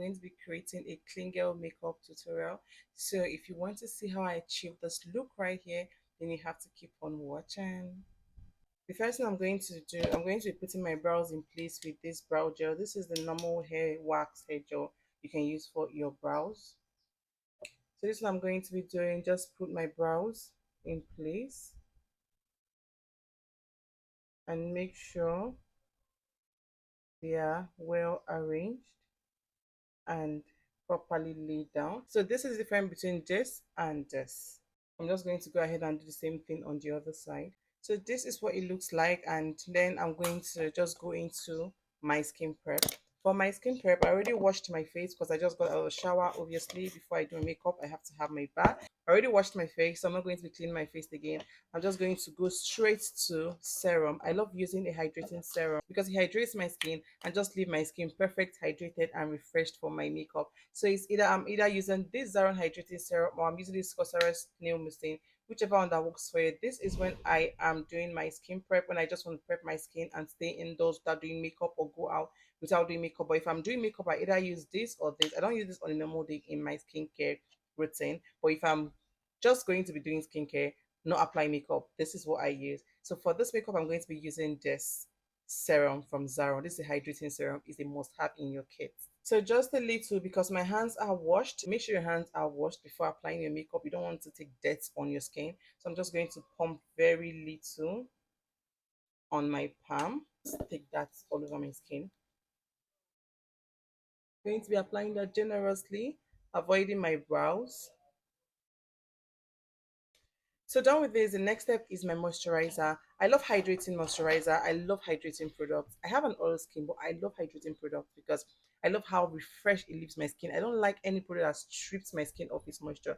going to be creating a clean girl makeup tutorial. So if you want to see how I achieve this look right here, then you have to keep on watching. The first thing I'm going to do, I'm going to be putting my brows in place with this brow gel. This is the normal hair wax hair gel you can use for your brows. So this is what I'm going to be doing. Just put my brows in place and make sure they are well arranged and properly laid down. So this is the difference between this and this. I'm just going to go ahead and do the same thing on the other side. So this is what it looks like, and then I'm going to just go into my skin prep. For my skin prep, I already washed my face because I just got out of the shower. Obviously, before I do makeup, I have to have my bath. I already washed my face, so I'm not going to be cleaning my face again. I'm just going to go straight to serum. I love using a hydrating serum because it hydrates my skin and just leave my skin perfect, hydrated, and refreshed for my makeup. So it's either I'm either using this Zaron hydrating serum or I'm using this Cosrx nail mousse, whichever one that works for you. This is when I am doing my skin prep, when I just want to prep my skin and stay indoors without doing makeup or go out without doing makeup. But if I'm doing makeup, I either use this or this. I don't use this on a normal day in my skincare routine. But if I'm just going to be doing skincare, not apply makeup, this is what I use. So for this makeup, I'm going to be using this serum from Zara. This is a hydrating serum. Is a must have in your kit. So just a little, because my hands are washed. Make sure your hands are washed before applying your makeup. You don't want to take dirt on your skin. So I'm just going to pump very little on my palm. Just take that all over my skin. I'm going to be applying that generously, avoiding my brows. So done with this, the next step is my moisturizer. I love hydrating moisturizer. I love hydrating products. I have an oil skin, but I love hydrating products because I love how refreshed it leaves my skin. I don't like any product that strips my skin of its moisture.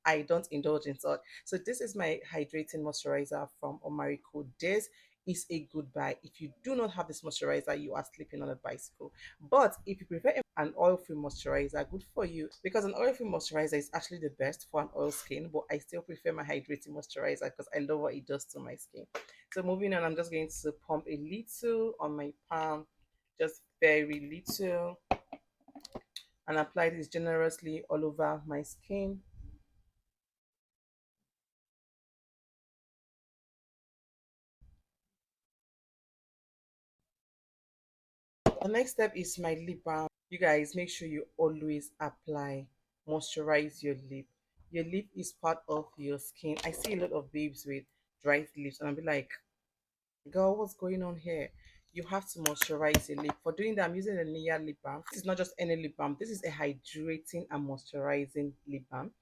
I don't indulge in such. So this is my hydrating moisturizer from Omarico. This is a good buy. If you do not have this moisturizer, you are sleeping on a bicycle. But if you prefer an oil-free moisturizer, good for you, because an oil-free moisturizer is actually the best for an oil skin, but I still prefer my hydrating moisturizer because I love what it does to my skin. So moving on, I'm just going to pump a little on my palm, just very little, and apply this generously all over my skin. The next step is my lip balm. You guys, make sure you always apply, moisturize your lip. Your lip is part of your skin. I see a lot of babes with dry lips, and I'll be like, girl, what's going on here? You have to moisturize your lip. For doing that, I'm using a Nia lip balm. This is not just any lip balm. This is a hydrating and moisturizing lip balm.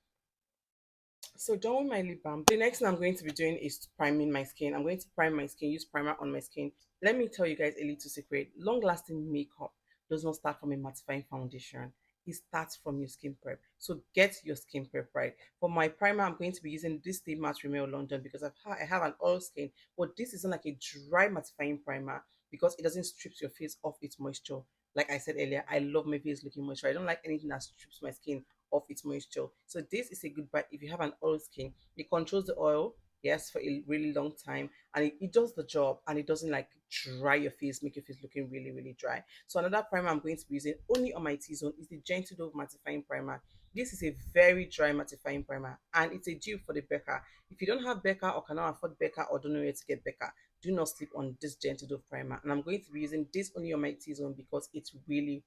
So done with my lip balm. The next thing I'm going to be doing is priming my skin. I'm going to prime my skin, use primer on my skin. Let me tell you guys a little secret. Long-lasting makeup does not start from a mattifying foundation. It starts from your skin prep. So get your skin prep right. For my primer, I'm going to be using this Stay Matte Rimmel London because I have an oil skin, but this isn't like a dry mattifying primer because it doesn't strip your face of its moisture. Like I said earlier, I love my face looking moisture. I don't like anything that strips my skin of its moisture. So this is a good buy if you have an oil skin. It controls the oil, yes, for a really long time, and it does the job, and it doesn't like dry your face, make your face looking really dry. So another primer I'm going to be using only on my T-zone is the Gentle Dove Mattifying Primer. This is a very dry mattifying primer, and it's a dupe for the Becca. If you don't have Becca or cannot afford Becca or don't know where to get Becca, do not sleep on this Gentle Dove primer. And I'm going to be using this only on my T-zone because it's really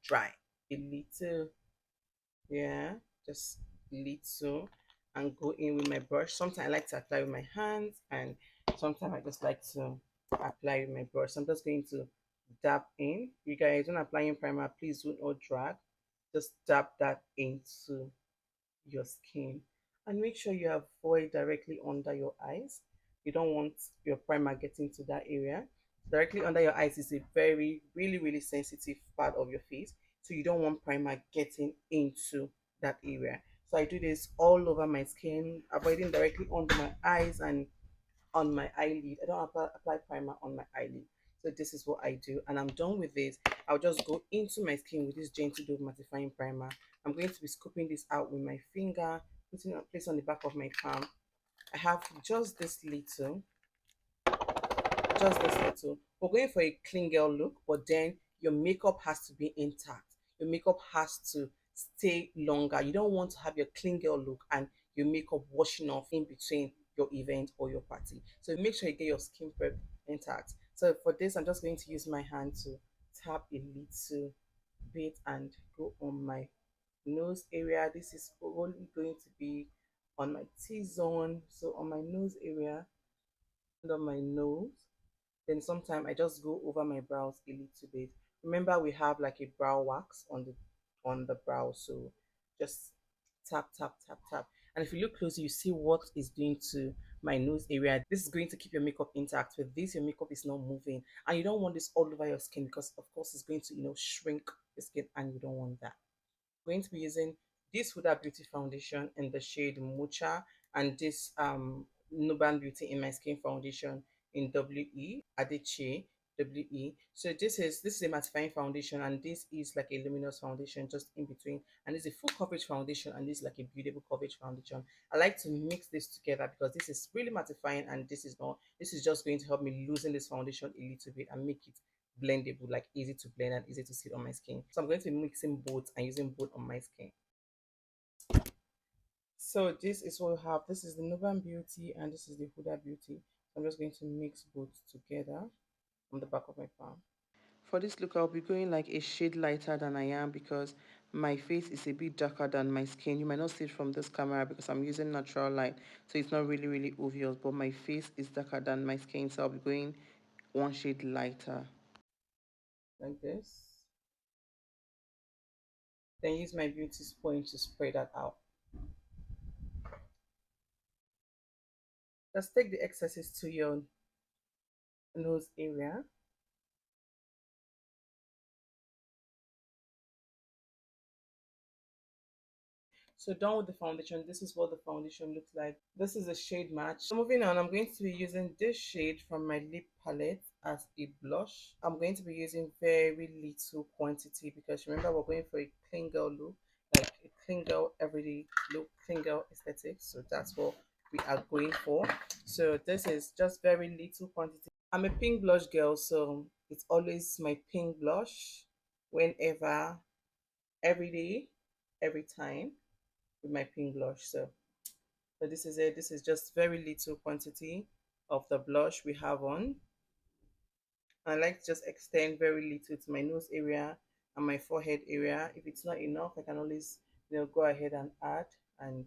dry. A little, yeah, just little, and go in with my brush. Sometimes I like to apply with my hands, and sometimes I just like to apply with my brush. So I'm just going to dab in. You guys, when applying primer, please do not drag. Just dab that into your skin, and make sure you avoid directly under your eyes. You don't want your primer getting to that area. Directly under your eyes is a very really sensitive part of your face, so you don't want primer getting into that area. So I do this all over my skin, avoiding directly under my eyes and on my eyelid. I don't apply primer on my eyelid. So this is what I do, and I'm done with this. I'll just go into my skin with this Gentle Dove mattifying primer. I'm going to be scooping this out with my finger, putting it place on the back of my palm. I have just this little. We're going for a clean girl look, but then your makeup has to be intact. Your makeup has to stay longer. You don't want to have your clean girl look and your makeup washing off in between your event or your party. So make sure you get your skin prep intact. So for this, I'm just going to use my hand to tap a little bit and go on my nose area. This is only going to be on my T-zone. So on my nose area, under my nose. Then sometimes I just go over my brows a little bit. Remember, we have like a brow wax on the brow, so just tap tap tap tap. And if you look closely, you see what is doing to my nose area. This is going to keep your makeup intact. With this, your makeup is not moving, and you don't want this all over your skin because, of course, it's going to shrink the skin, and you don't want that. Going to be using this Huda Beauty foundation in the shade Mocha, and this Nuban Beauty in my skin foundation in WE Adiche WE. So this is a mattifying foundation, and this is like a luminous foundation just in between, and this is a full coverage foundation, and this is like a beautiful coverage foundation. I like to mix this together because this is really mattifying, and this is not. This is just going to help me loosen this foundation a little bit and make it blendable, like easy to blend and easy to sit on my skin. So I'm going to be mixing both and using both on my skin. So this is what we have. This is the Novan Beauty and this is the Huda Beauty. So I'm just going to mix both together on the back of my palm. For this look, I'll be going like a shade lighter than I am because my face is a bit darker than my skin. You might not see it from this camera because I'm using natural light, so it's not really obvious, but my face is darker than my skin, so I'll be going one shade lighter. Like this. Then use my beauty sponge to spread that out. Just take the excesses to your nose area. So done with the foundation. This is what the foundation looks like. This is a shade match. So moving on, I'm going to be using this shade from my lip palette as a blush. I'm going to be using very little quantity because remember we're going for a clean girl look, like a clean girl everyday look, clean girl aesthetic. So that's what we are going for. So this is just very little quantity. I'm a pink blush girl, so it's always my pink blush whenever, every day, every time with my pink blush. So this is it. This is just very little quantity of the blush we have on. I like to just extend very little to my nose area and my forehead area. If it's not enough, I can always go ahead and add. And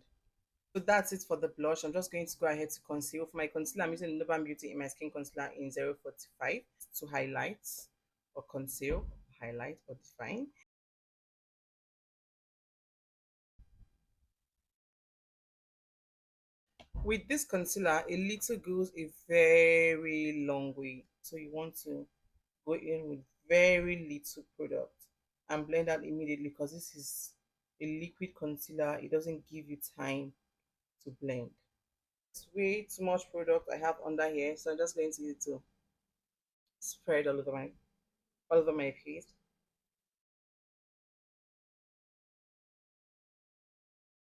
so that's it for the blush. I'm just going to go ahead to conceal. For my concealer, I'm using Novan Beauty in my skin concealer in 045 to highlight or conceal, highlight or define. With this concealer, a little goes a very long way. So you want to go in with very little product and blend out immediately because this is a liquid concealer. It doesn't give you time to blend. It's way too much product I have under here, so I'm just going to use it to spread all over my face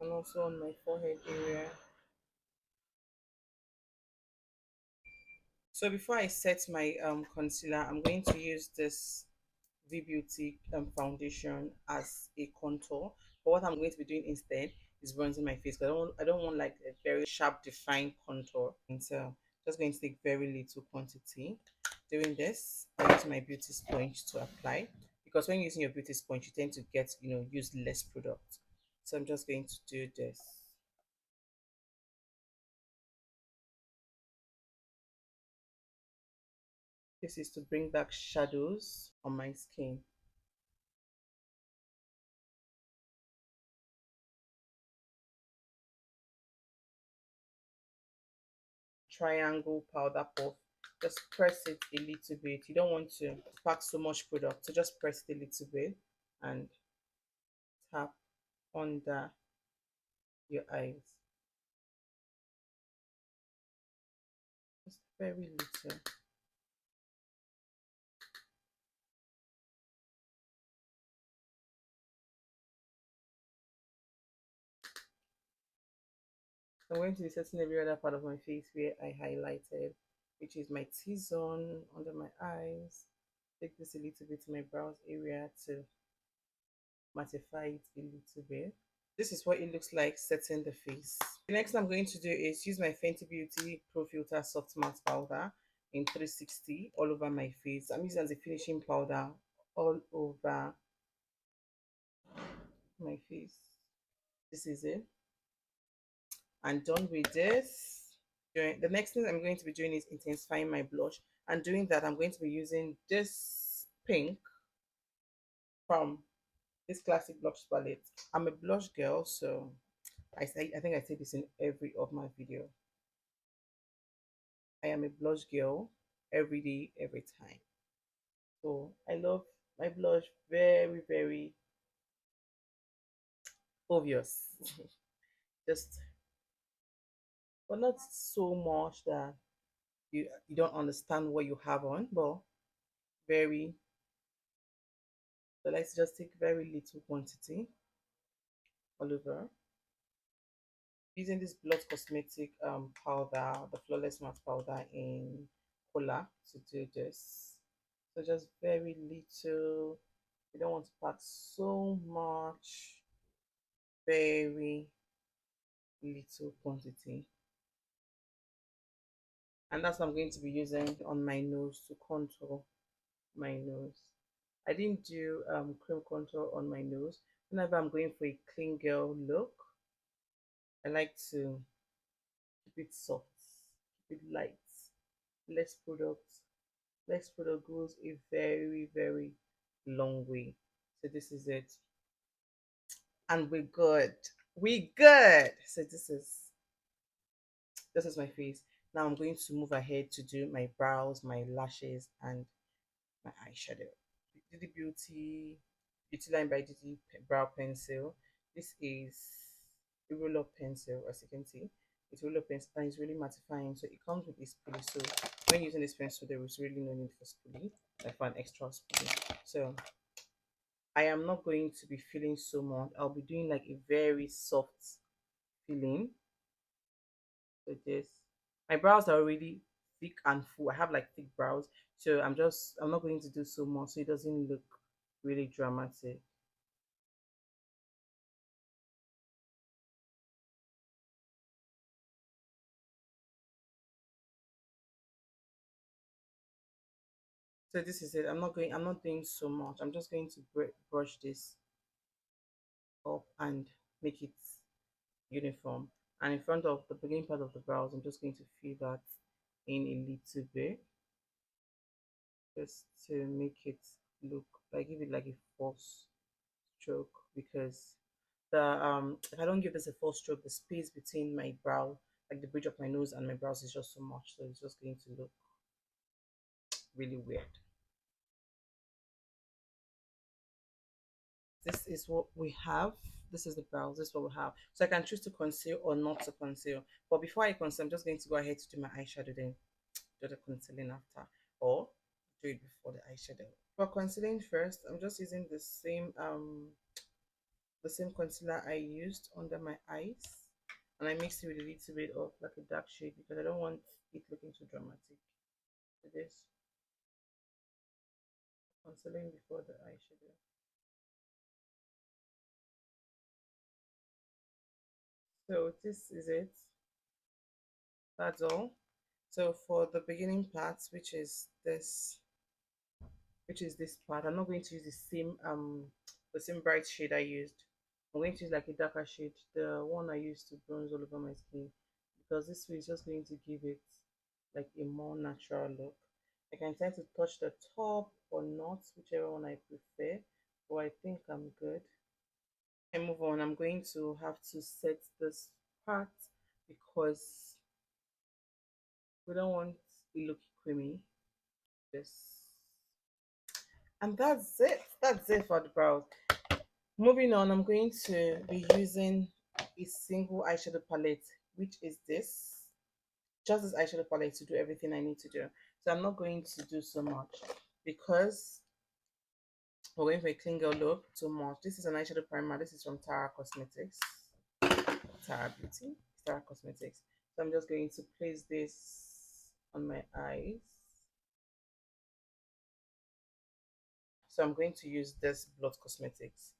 and also on my forehead area. So before I set my concealer, I'm going to use this V Beauty foundation as a contour. But what I'm going to be doing instead is bronzing my face because I don't want like a very sharp defined contour. And so just going to take very little quantity. Doing this, I use my beauty sponge to apply because when using your beauty sponge, you tend to get use less product. So I'm just going to do this. This is to bring back shadows on my skin. Triangle powder puff. Just press it a little bit. You don't want to pack so much product, so just press it a little bit and tap under your eyes. Just very little. I'm going to be setting every other part of my face where I highlighted, which is my T-zone under my eyes. Take this a little bit to my brows area too. mattify it a little bit. This is what it looks like setting the face. The next thing I'm going to do is use my Fenty Beauty Pro Filter Soft Matte Powder in 360 all over my face. I'm using it as a finishing powder all over my face. This is it. And done with this. The next thing I'm going to be doing is intensifying my blush. And doing that, I'm going to be using this pink from this classic blush palette. I'm a blush girl, so I think I say this in every of my video. I am a blush girl every day, every time. So I love my blush very, very obvious. Just but not so much that you don't understand what you have on, but very so let's just take very little quantity all over. Using this Blood Cosmetic powder, the Flawless Matte Powder in Cola to do this. So just very little. You don't want to pack so much. Very little quantity. And that's what I'm going to be using on my nose to contour my nose. I didn't do cream contour on my nose. Whenever I'm going for a clean girl look, I like to keep it soft, keep it light, less product. Less product goes a very, very long way. So this is it. And we're good. We good. So this is my face. Now I'm going to move ahead to do my brows, my lashes, and my eyeshadow. Didi Beauty Line by Didi Brow Pencil. This is a roll-up pencil, as you can see. It's a roll-up pencil and it's really mattifying. So it comes with this spoolie. So when using this pencil, there is really no need for spoolie, like for an extra spoolie. So I am not going to be feeling so much. I'll be doing like a very soft feeling. So this, my brows are already thick and full. I have like thick brows, so I'm not going to do so much, so it doesn't look really dramatic. So this is it. I'm not doing so much. I'm just going to brush this up and make it uniform. And in front of the beginning part of the brows, I'm just going to fill that in a little bit, just to make it look like, give it like a false stroke, because the if I don't give this a full stroke, the space between my brow, like the bridge of my nose and my brows, is just so much, so it's just going to look really weird. This is what we have. This is the brows. This is what we have. So I can choose to conceal or not to conceal. But before I conceal, I'm just going to go ahead to do my eyeshadow, then do the concealing after, or do it before the eyeshadow. For concealing first, I'm just using the same concealer I used under my eyes, and I mixed it with a little bit of like a dark shade because I don't want it looking too dramatic. So this concealing before the eyeshadow. So this is it. That's all. So for the beginning part, which is this part, I'm not going to use the same bright shade I used. I'm going to use like a darker shade, the one I used to bronze all over my skin, because this way is just going to give it like a more natural look. I can tend to touch the top or not, whichever one I prefer, but I think I'm good. I move on. I'm going to have to set this part because we don't want it look creamy. This and that's it for the brows. Moving on, I'm going to be using a single eyeshadow palette, which is this. Just this eyeshadow palette to do everything I need to do. So I'm not going to do so much because we're going for a clean girl look too much. This is an eyeshadow primer. This is from Tara Cosmetics. Tara Beauty. Tara Cosmetics. So I'm just going to place this on my eyes. So I'm going to use this Blood Cosmetics.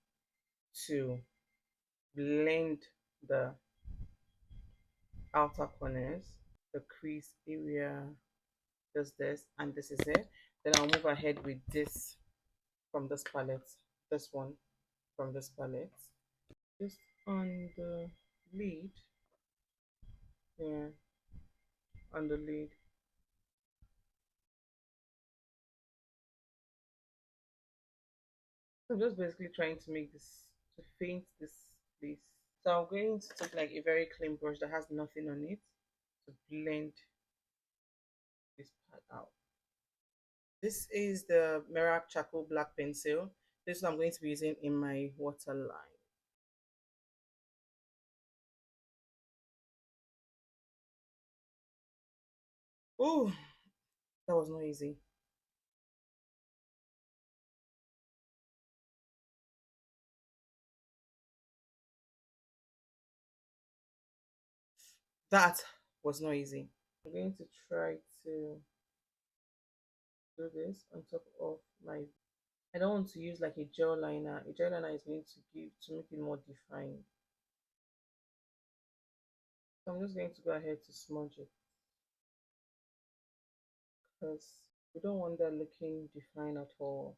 to blend the outer corners, the crease area, just this, and this is it. Then I'll move ahead with this from this palette, this one from this palette, just on the lid, yeah, on the lid. So I'm just basically trying to make this, to paint this place. So I'm going to take like a very clean brush that has nothing on it to blend this part out. This is the Merak Charcoal Black Pencil. This is what I'm going to be using in my waterline. Oh, that was not easy. That was not easy. I'm going to try to do this on top of my. I don't want to use like a gel liner. A gel liner is going to give to make it more defined. So I'm just going to go ahead to smudge it because we don't want that looking defined at all.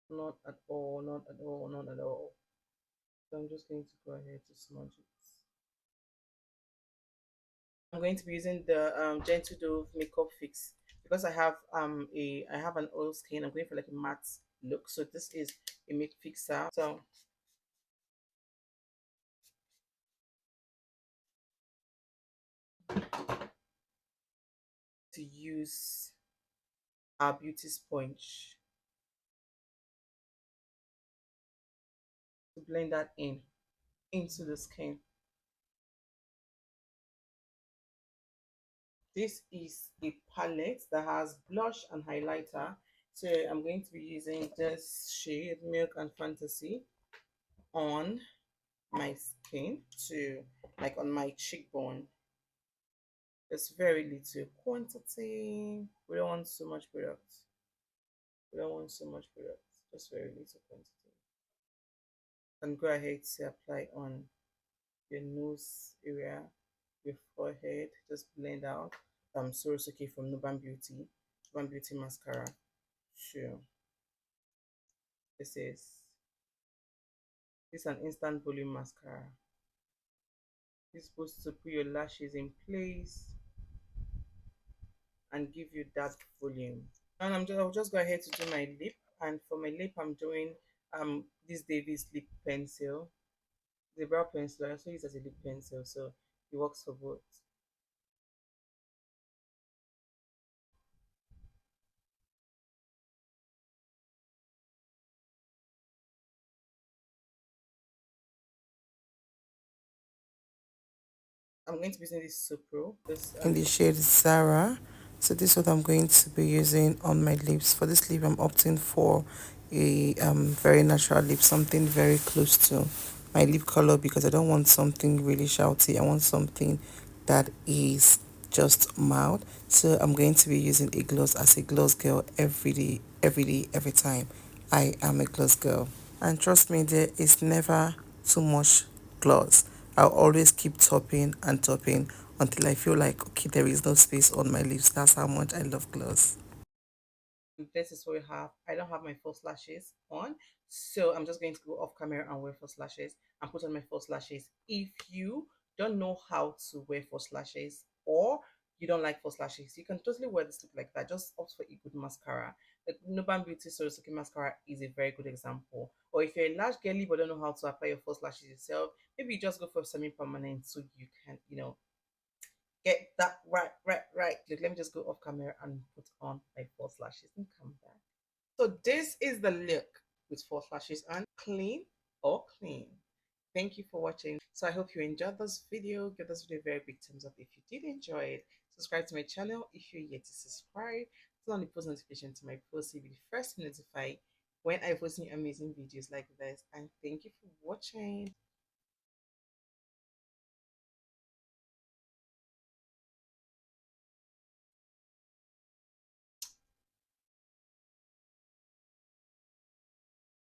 Not at all, not at all, not at all. So I'm just going to go ahead to smudge it. I'm going to be using the Gentle Dove Makeup Fix because I have an oil skin. I'm going for like a matte look. So this is a make fixer. So to use our beauty sponge to blend that in into the skin. This is a palette that has blush and highlighter. So I'm going to be using this shade Milk and Fantasy on my skin to like on my cheekbone. Just very little quantity. We don't want so much product. We don't want so much product. Just very little quantity. And go ahead to apply on your nose area, your forehead. Just blend out. Sorosuke from Nuban Beauty. Nuban Beauty mascara. Sure. This is an instant volume mascara. It's supposed to put your lashes in place and give you that volume. And I'll just go ahead to do my lip. And for my lip, I'm doing this Davis lip pencil, the brow pencil. I also use as a lip pencil, so it works for both. I'm going to be using this Supro. This in the shade Zara. So this is what I'm going to be using on my lips. For this lip, I'm opting for a very natural lip, something very close to my lip color because I don't want something really shouty. I want something that is just mild. So I'm going to be using a gloss as a gloss girl every day, every time. I am a gloss girl. And trust me, there is never too much gloss. I'll always keep topping and topping until I feel like, okay, there is no space on my lips. That's how much I love gloss. This is what we have. I don't have my false lashes on, so I'm just going to go off camera and wear false lashes and put on my false lashes. If you don't know how to wear false lashes or you don't like false lashes, you can totally wear this look like that. Just opt for a good mascara. The Nuban Beauty Sorosuke mascara is a very good example. Or if you're a large girly but don't know how to apply your false lashes yourself, maybe you just go for semi-permanent so you can, get that right. Look, let me just go off camera and put on my false lashes and come back. So this is the look with false lashes and clean or clean. Thank you for watching. So I hope you enjoyed this video. Give this video a very big thumbs up if you did enjoy it. Subscribe to my channel if you're yet to subscribe. Turn on the post notification to my post so you'll be the first to notify when I post new amazing videos like this. And thank you for watching.